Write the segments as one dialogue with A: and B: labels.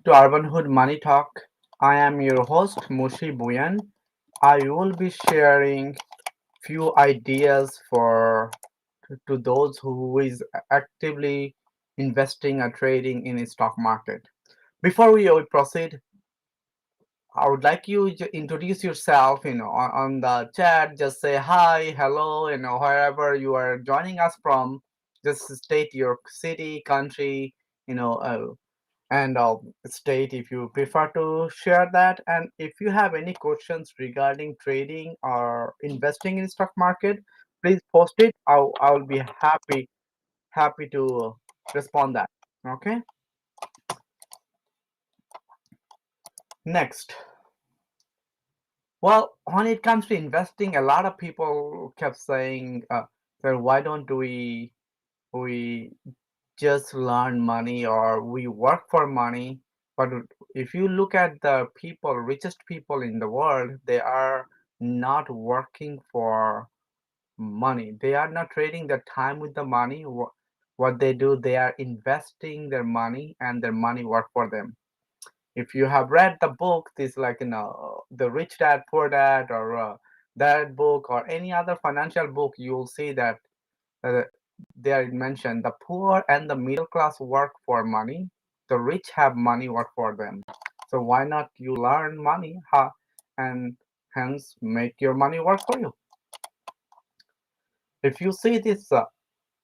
A: to Urbanhood Money Talk. I am your host Mushi Buyan. I will be sharing few ideas for to those who is actively investing or trading in the stock market. Before we proceed, I would like you to introduce yourself, on the chat. Just say hi, hello, wherever you are joining us from. Just state your city, country, you know, uh, and state if you prefer to share that. And if you have any questions regarding trading or investing in stock market, please post it. I'll be happy to respond that. Okay. Next, well, when it comes to investing, a lot of people kept saying, "So why don't we just learn money or we work for money?" But if you look at the people, richest people in the world, they are not working for money. They are not trading their time with the money. What they do, they are investing their money and their money work for them. If you have read the book, this like the Rich Dad Poor Dad or that book or any other financial book, you will see that uh, there it mentioned the poor and the middle class work for money. The rich have money work for them. So why not you learn money, and hence make your money work for you? If you see this,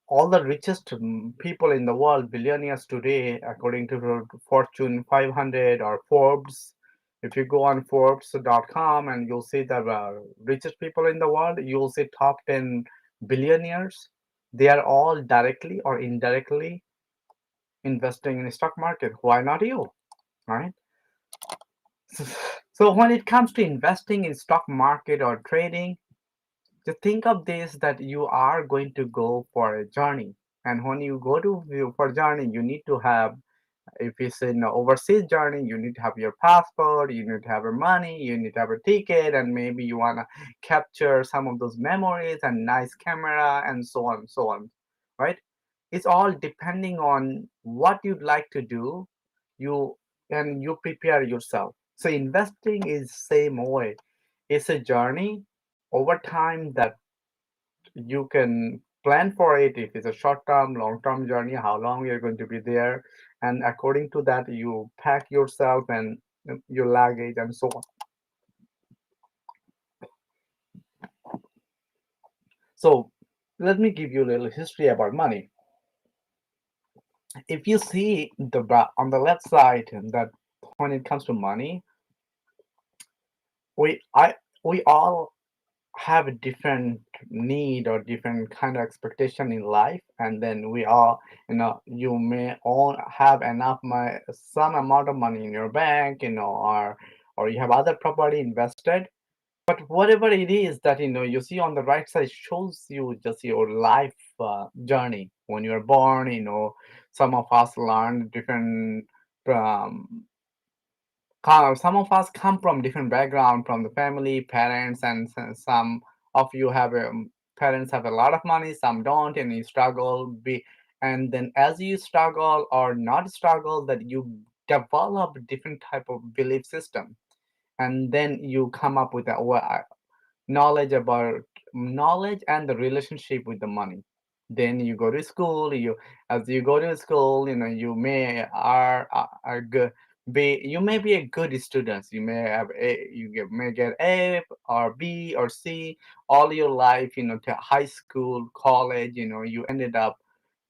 A: all the richest people in the world, billionaires today, according to the Fortune 500 or Forbes. If you go on Forbes.com and you'll see the richest people in the world, you'll see top 10 billionaires. They are all directly or indirectly investing in the stock market. Why not you? Right? So when it comes to investing in stock market or trading, just think of this that you are going to go for a journey. And when you go to for journey, you need to have, if it's an overseas journey, you need to have your passport, you need to have your money, you need to have a ticket, and maybe you want to capture some of those memories and nice camera and so on and so on, right? It's all depending on what you'd like to do. You and you prepare yourself. So investing is same way. It's a journey over time that you can plan for it if it's a short term, long term journey, how long you're going to be there. And according to that, you pack yourself and your luggage and so on. So let me give you a little history about money. If you see on the left side that when it comes to money, we I we all have a different need or different kind of expectation in life, and then we all, you may all have enough some amount of money in your bank, or you have other property invested. But whatever it is that you see on the right side shows you just your life journey when you're born. Some of us learn different, um, some of us come from different background from the family, parents, and some of you have parents have a lot of money, some don't, and you struggle. And then as you struggle or not struggle, that you develop different type of belief system, and then you come up with a knowledge about knowledge and the relationship with the money. Then you go to school. As you go to school, you may are good. You may be a good student. You may have may get A or B or C all your life. To high school, college. You ended up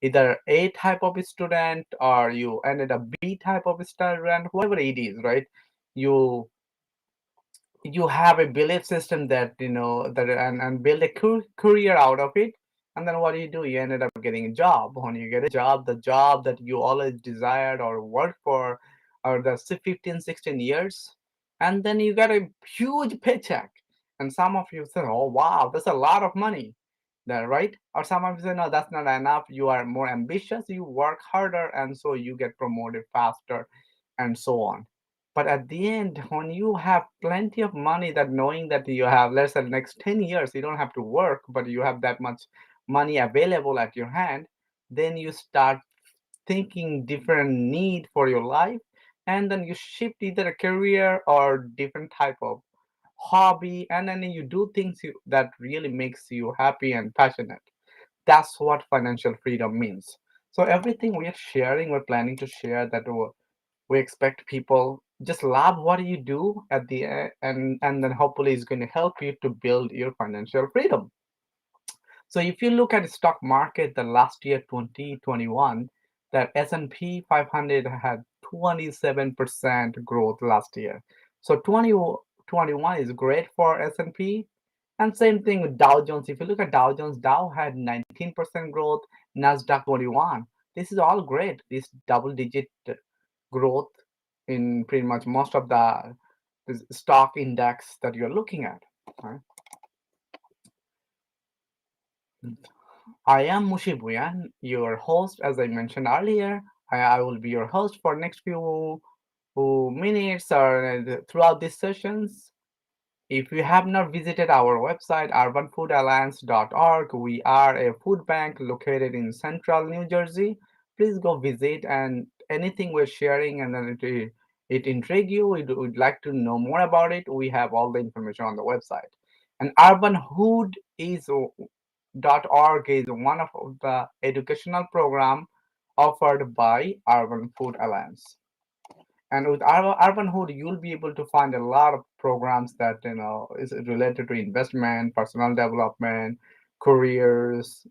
A: either A type of student or you ended up B type of student. Whatever it is, right? You you have a belief system that that and build a career out of it. And then what do? You ended up getting a job. When you get a job, the job that you always desired or worked for, or the 15, 16 years, and then you get a huge paycheck. And some of you say, oh wow, that's a lot of money. That right? Or some of you say, no, that's not enough. You are more ambitious, you work harder, and so you get promoted faster, and so on. But at the end, when you have plenty of money, that knowing that you have, let's say, next 10 years, you don't have to work, but you have that much money available at your hand, then you start thinking different need for your life. and then you shift either a career or different type of hobby, and then you do things that really makes you happy and passionate. That's what financial freedom means. So everything we are sharing, we're planning to share that we expect people just love what you do at the end, and then hopefully it's going to help you to build your financial freedom. So if you look at the stock market, the last year 2021, that S&P 500 had 27% growth last year. So 2021 is great for S&P. And same thing with Dow Jones. If you look at Dow Jones, Dow had 19% growth, Nasdaq 21. This is all great. This double digit growth in pretty much most of the stock index that you're looking at. Right? I am Mushibuyan, your host, as I mentioned earlier. I will be your host for next few minutes or throughout these sessions. If you have not visited our website, urbanfoodalliance.org, we are a food bank located in central New Jersey. Please go visit, and anything we're sharing and then it intrigue you, would like to know more about it, we have all the information on the website. And urbanfood.org is one of the educational program offered by Urban Food Alliance. And with Urban Hood, you'll be able to find a lot of programs that is related to investment, personal development, careers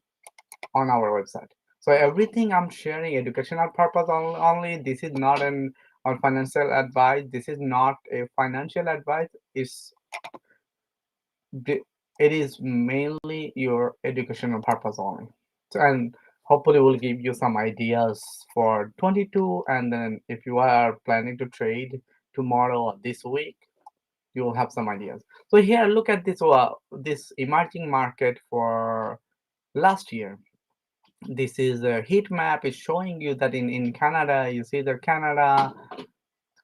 A: on our website. So everything I'm sharing, educational purpose only. This is not an on financial advice. This is not a financial advice. It is mainly your educational purpose only. So, and hopefully we'll give you some ideas for 22, and then if you are planning to trade tomorrow or this week, you will have some ideas. So here, look at this emerging market for last year. This is a heat map. Is showing you that in Canada, you see the Canada,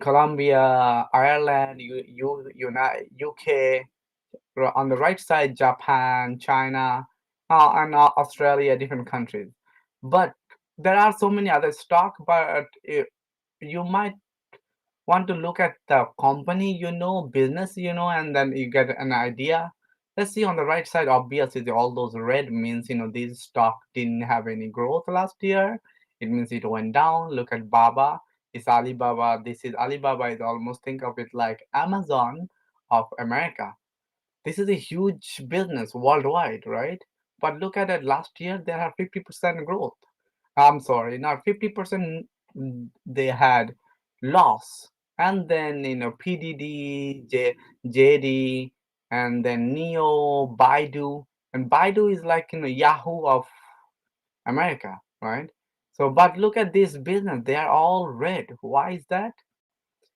A: Colombia, Ireland, UK. On the right side, Japan, China, and Australia, different countries. But there are so many other stock, but you might want to look at the company, business, and then you get an idea. Let's see on the right side, obviously, all those red means, this stock didn't have any growth last year. It means it went down. Look at Baba. It's Alibaba. This is Alibaba is almost think of it like Amazon of America. This is a huge business worldwide, right? But look at it last year, they had 50% growth. I'm sorry, not 50%, they had loss. And then, PDD, JD, and then Neo, Baidu. And Baidu is like, Yahoo of America, right? So, but look at this business, they are all red. Why is that?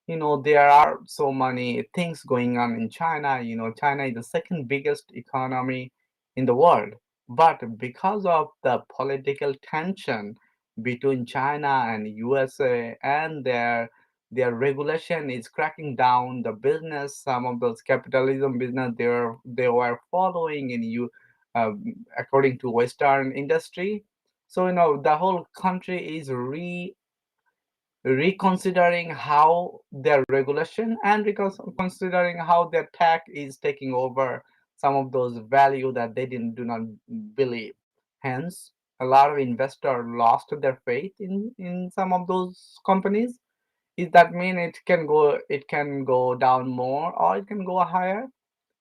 A: There are so many things going on in China. China is the second biggest economy in the world. But because of the political tension between China and USA, and their regulation is cracking down the business, some of those capitalism business they were following according to Western industry. So the whole country is reconsidering how their regulation and considering how their tech is taking over some of those value that they didn't do not believe. Hence, a lot of investors lost their faith in some of those companies. Does that mean it can go down more or it can go higher?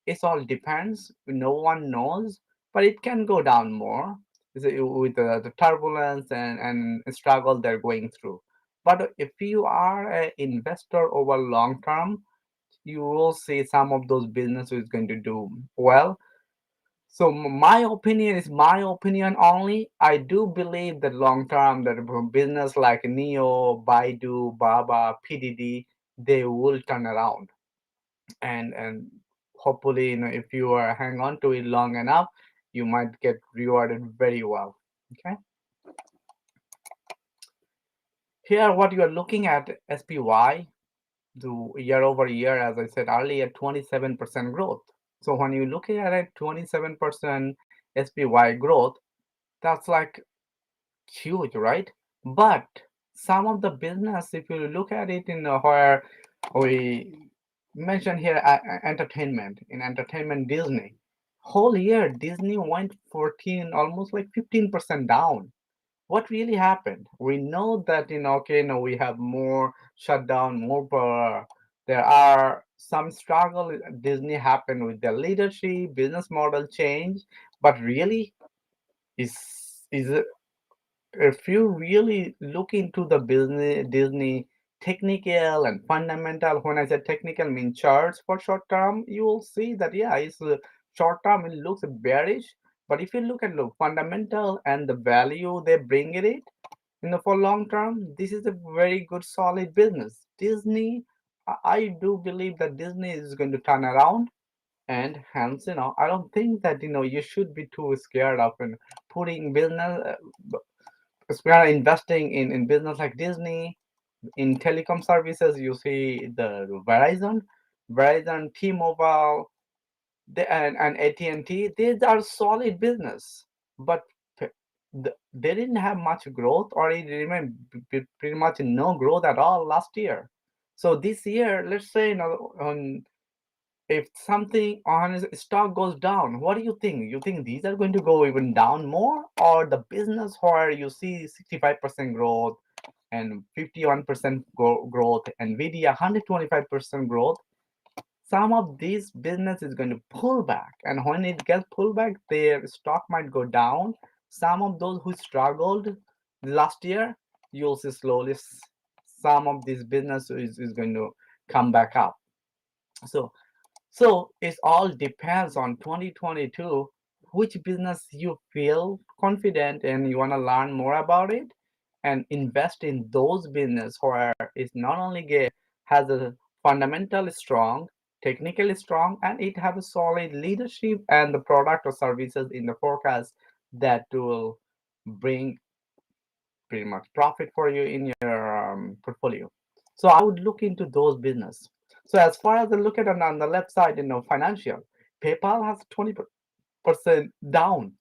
A: It all depends. No one knows, but it can go down more with the turbulence and struggle they're going through. But if you are an investor over long term, you will see some of those businesses going to do well. So my opinion is my opinion only. I do believe that long term that business like Neo, Baidu, Baba, PDD, they will turn around, and hopefully if you are hang on to it long enough, you might get rewarded very well. Okay, here what you are looking at, SPY, the year over year, as I said earlier, 27% growth. So when you look at it, 27% SPY growth, that's like huge, right? But some of the business, if you look at it in where we mentioned here, entertainment, in entertainment, Disney, whole year Disney went 14, almost like 15% down. What really happened? We know that in okay, no, we have more shutdown, more there are some struggle Disney happened with their leadership, business model change, but really is if you really look into the business Disney technical and fundamental, when I say technical mean charts for short term, you will see that yeah, it's short term it looks bearish, but if you look at the fundamental and the value they bring in it, for long term, this is a very good solid business. Disney, I do believe that Disney is going to turn around, and hence I don't think that you should be too scared of putting business. Because we are investing in business like Disney, in telecom services, you see the Verizon, T-Mobile, and AT&T. These are solid business, but they didn't have much growth, or it remained pretty much no growth at all last year. So this year, let's say, on if something on his stock goes down, what do you think? You think these are going to go even down more, or the business where you see 65% growth and 51% growth, Nvidia 125% growth, some of these business is going to pull back, and when it gets pulled back, their stock might go down. Some of those who struggled last year, you'll see slowly some of this business is going to come back up. So so it all depends on 2022, which business you feel confident and you want to learn more about it and invest in those business where it's not only has a fundamental strong, technically strong, and it have a solid leadership and the product or services in the forecast that will bring pretty much profit for you in your portfolio. So I would look into those business. So as far as I look at on the left side, financial, PayPal has 20% down,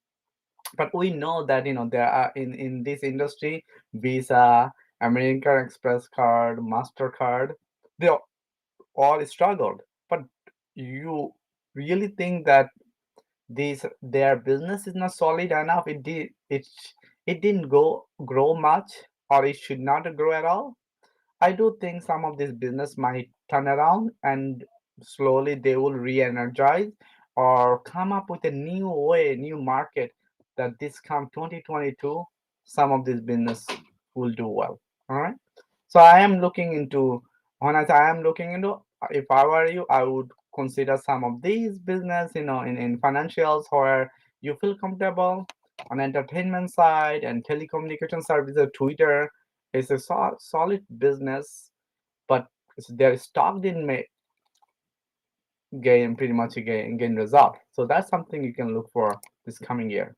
A: but we know that there are in this industry, Visa, American Express card, Mastercard, they all struggled. But you really think that their business is not solid enough? It didn't go grow much, or it should not grow at all. I do think some of this business might turn around, and slowly they will re-energize or come up with a new way, new market, that this come 2022, some of this business will do well. All right. So I am looking into, when I say I am looking into, if I were you, I would consider some of these business, in financials where you feel comfortable. On entertainment side and telecommunication services, Twitter is a solid business, but their stock didn't gain pretty much gain result. So that's something you can look for this coming year.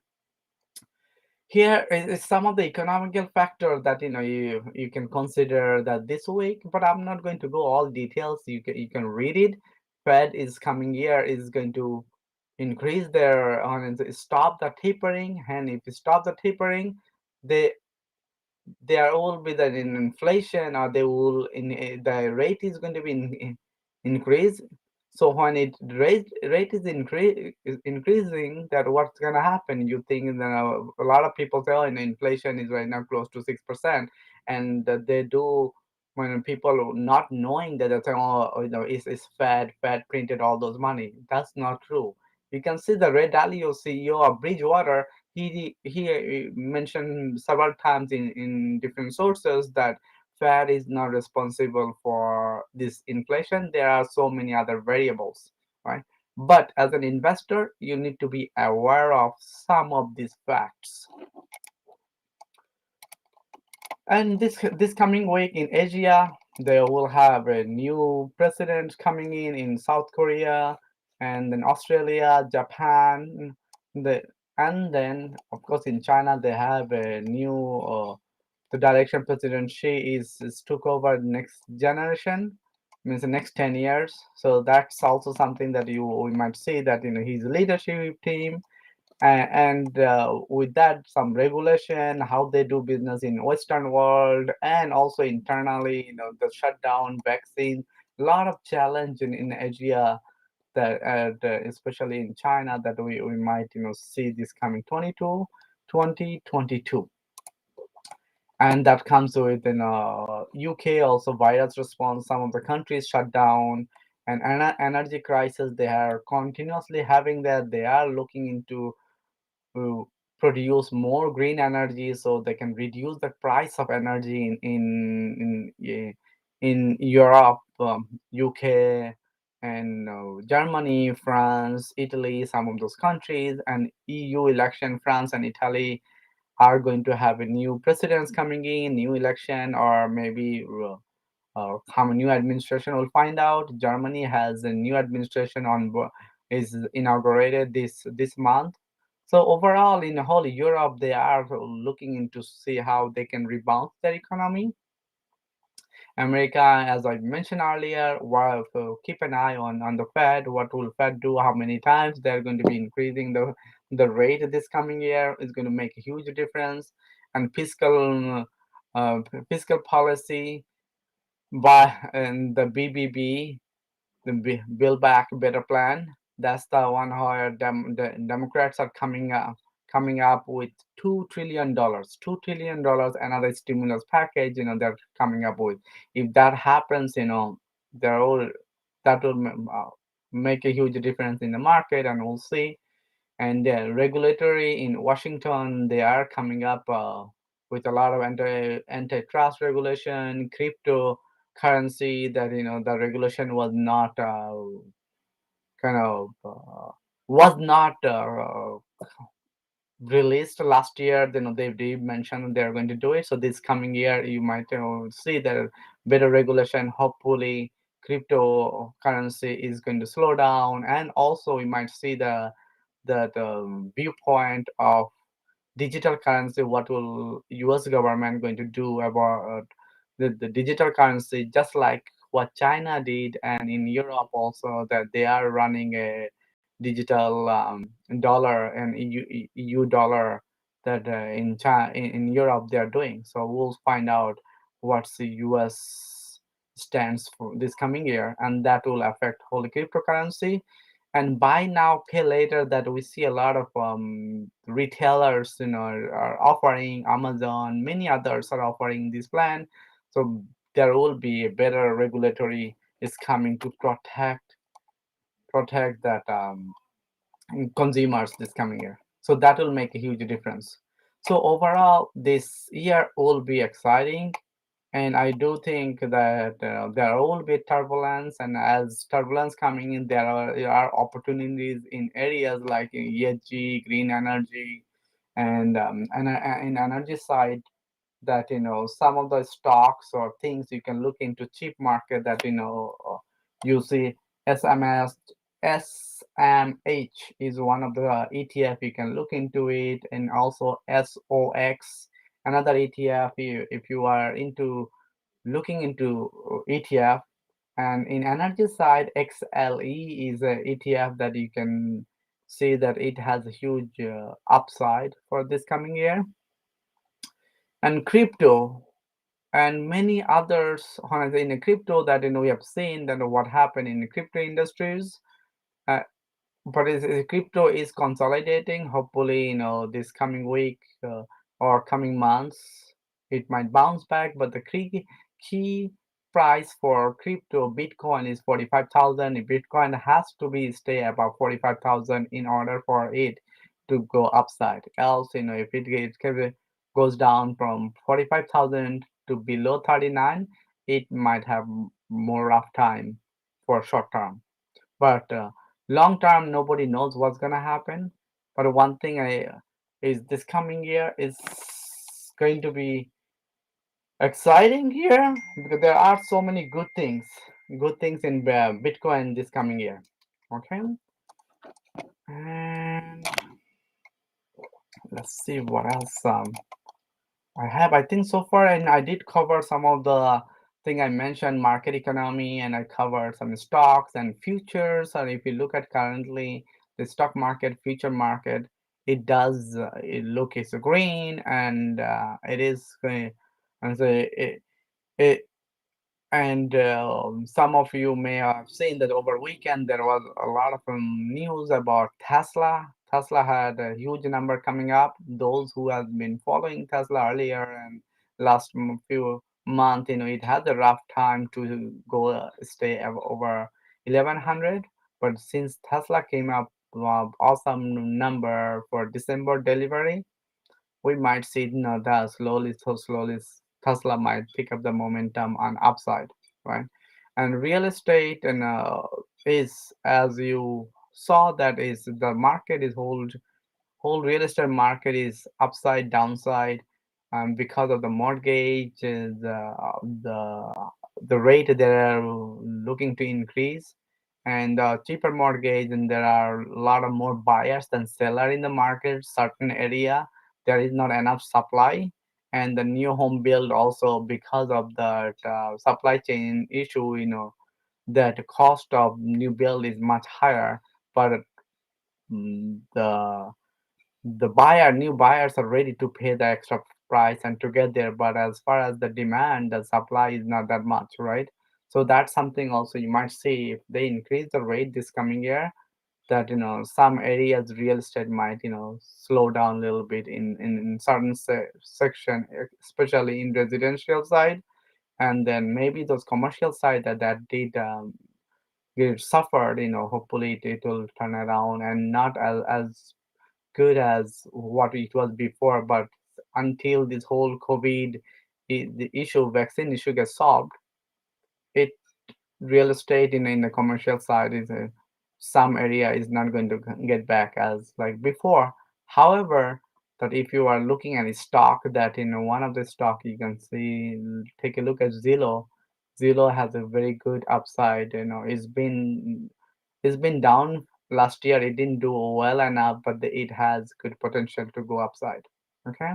A: Here is some of the economical factors that you can consider that this week, but I'm not going to go all details. You can read it. Fed is coming year is going to increase their on stop the tapering, and if you stop the tapering, they there will be that in inflation, or they will in the rate is going to be increase. So when rate is increasing, that what's going to happen? You think that a lot of people say, oh, inflation is right now close to 6%, and that they do, when people not knowing that they're saying, oh, it's Fed printed all those money. That's not true. You can see the Ray Dalio, CEO of Bridgewater, he mentioned several times in different sources that Fed is not responsible for this inflation. There are so many other variables, right? But as an investor, you need to be aware of some of these facts. And this coming week in Asia, they will have a new president coming in South Korea, and then Australia, Japan, and then of course in China they have a new the direction president Xi is took over next generation, means the next 10 years. So that's also something that we might see that his leadership team and with that some regulation how they do business in western world and also internally, the shutdown vaccine, a lot of challenge in Asia, especially in China, that we might see this coming 2022, and that comes with UK also virus response. Some of the countries shut down, and energy crisis they are continuously having that. They are looking into to produce more green energy so they can reduce the price of energy in Europe, UK, and Germany, France, Italy, some of those countries, and EU election. France and Italy are going to have a new presidents coming in, new election, or maybe how a new administration will find out. Germany has a new administration is inaugurated this month. So overall, in whole Europe, they are looking into see how they can rebound their economy. America, as I mentioned earlier, keep an eye on the Fed. What will Fed do? How many times they're going to be increasing the rate this coming year is going to make a huge difference. And fiscal policy by and the BBB, the Build Back Better plan. That's the one where the Democrats are coming up with $2 trillion, $2 trillion, another stimulus package. They're coming up with. If that happens, they're all that will make a huge difference in the market, and we'll see. And regulatory in Washington, they are coming up with a lot of antitrust regulation, cryptocurrency, that the regulation kind of was not released last year. They did mention they're going to do it. So this coming year, you might see that better regulation. Hopefully, cryptocurrency is going to slow down, and also we might see the viewpoint of digital currency. What will US government going to do about the digital currency, just like what China did, and in Europe also, that they are running a digital dollar and EU dollar, that in China, in Europe they are doing. So we'll find out what's the US stands for this coming year, and that will affect whole cryptocurrency. And buy now pay later, that we see a lot of retailers are offering. Amazon, many others are offering this plan. So there will be a better regulatory is coming to protect that consumers this coming year. So that will make a huge difference. So overall, this year will be exciting, and I do think that there will be turbulence, and as turbulence coming in, there are opportunities in areas like ESG, green energy, and in energy side, that some of the stocks or things you can look into cheap market, that you see SMS SMH is one of the ETF you can look into it, and also SOX, another ETF, if you are into looking into ETF. And in energy side, XLE is a ETF that you can see that it has a huge upside for this coming year. And crypto and many others, honestly, in the crypto, that we have seen that what happened in the crypto industries. uh, but crypto is consolidating. Hopefully, this coming week or coming months, it might bounce back. But the key price for crypto Bitcoin is 45,000. Bitcoin has to be stay above 45,000 in order for it to go upside. Else, if goes down from 45,000 to below 39, it might have more rough time for short term. But long term, nobody knows what's gonna happen. But one thing is this coming year is going to be exciting here, because there are so many good things in Bitcoin this coming year. Okay, and let's see what else I have. I think so far, and I did cover some of the thing I mentioned, market economy, and I covered some stocks and futures. And if you look at currently the stock market, future market, it does it look is green, and it is and so it and some of you may have seen that over weekend there was a lot of news about Tesla. Tesla had a huge number coming up. Those who have been following Tesla earlier and last few months, it had a rough time to go stay over 1100. But since Tesla came up awesome number for December delivery, we might see that slowly, so slowly Tesla might pick up the momentum on upside, right? And real estate and is, as you saw, that is the market is whole real estate market is upside downside, because of the mortgage, the rate they're looking to increase, and cheaper mortgage, and there are a lot of more buyers than seller in the market. Certain area there is not enough supply, and the new home build also because of the supply chain issue. That the cost of new build is much higher, but the new buyers are ready to pay the extra price and to get there. But as far as the demand, the supply is not that much, right? So that's something also you might see if they increase the rate this coming year, that some areas real estate might slow down a little bit in certain section, especially in residential side. And then maybe those commercial side that did get suffered, hopefully it will turn around and not as good as what it was before. But until this whole COVID the issue, vaccine issue gets solved, it real estate in the commercial side is some area is not going to get back as like before. However, that if you are looking at a stock, that one of the stock you can see, take a look at Zillow. Zillow has a very good upside. It's been down last year. It didn't do well enough, but it has good potential to go upside. Okay.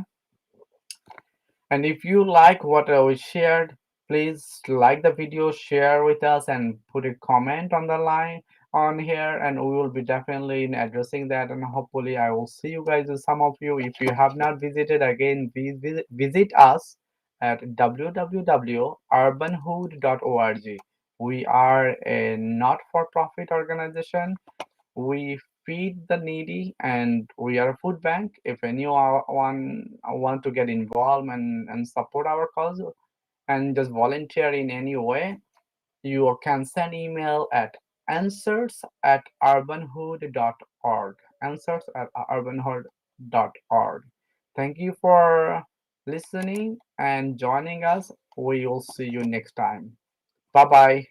A: And if you like what we shared, please like the video, share with us, and put a comment on the line on here, and we will be definitely addressing that. And hopefully, I will see you guys. Some of you, if you have not visited, again, visit us at www.urbanhood.org. We are a not-for-profit organization. We feed the needy, and we are a food bank. If anyone want to get involved and support our cause and just volunteer in any way, you can send email at answers@urbanhood.org. Answers@urbanhood.org. Thank you for listening and joining us. We will see you next time. Bye bye.